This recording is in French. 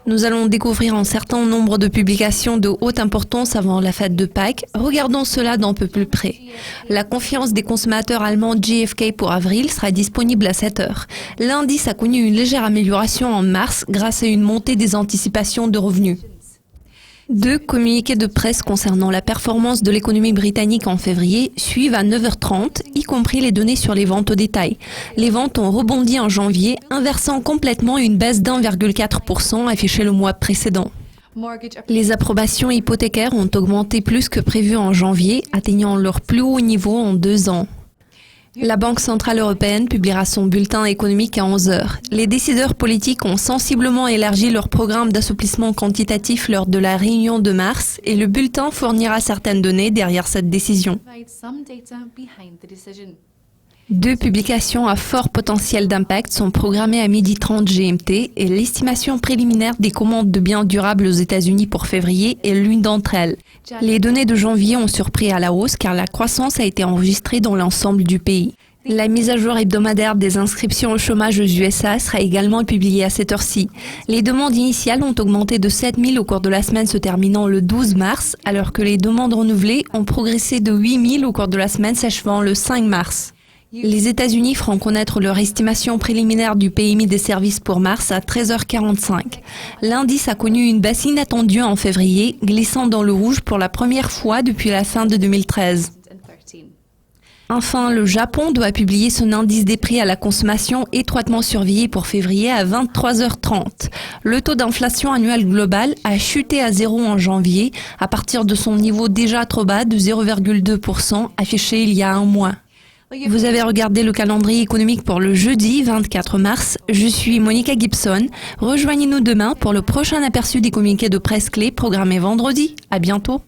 Nous allons découvrir un certain nombre de publications de haute importance avant la fête de Pâques. Regardons cela d'un peu plus près. La confiance des consommateurs allemands JFK pour avril sera disponible à 7 heures. L'indice a connu une légère amélioration en mars grâce à une montée des anticipations de revenus. 2 communiqués de presse concernant la performance de l'économie britannique en février suivent à 9h30, y compris les données sur les ventes au détail. Les ventes ont rebondi en janvier, inversant complètement une baisse d'1,4% affichée le mois précédent. Les approbations hypothécaires ont augmenté plus que prévu en janvier, atteignant leur plus haut niveau en 2 ans. La Banque centrale européenne publiera son bulletin économique à 11 heures. Les décideurs politiques ont sensiblement élargi leur programme d'assouplissement quantitatif lors de la réunion de mars et le bulletin fournira certaines données derrière cette décision. 2 publications à fort potentiel d'impact sont programmées à 12h30 GMT et l'estimation préliminaire des commandes de biens durables aux États-Unis pour février est l'une d'entre elles. Les données de janvier ont surpris à la hausse car la croissance a été enregistrée dans l'ensemble du pays. La mise à jour hebdomadaire des inscriptions au chômage aux USA sera également publiée à cette heure-ci. Les demandes initiales ont augmenté de 7 000 au cours de la semaine se terminant le 12 mars, alors que les demandes renouvelées ont progressé de 8 000 au cours de la semaine s'achevant le 5 mars. Les États-Unis feront connaître leur estimation préliminaire du PMI des services pour mars à 13h45. L'indice a connu une baisse inattendue en février, glissant dans le rouge pour la première fois depuis la fin de 2013. Enfin, le Japon doit publier son indice des prix à la consommation étroitement surveillé pour février à 23h30. Le taux d'inflation annuel global a chuté à 0 en janvier, à partir de son niveau déjà trop bas de 0,2% affiché il y a un mois. Vous avez regardé le calendrier économique pour le jeudi 24 mars. Je suis Monica Gibson. Rejoignez-nous demain pour le prochain aperçu des communiqués de presse clés programmés vendredi. À bientôt.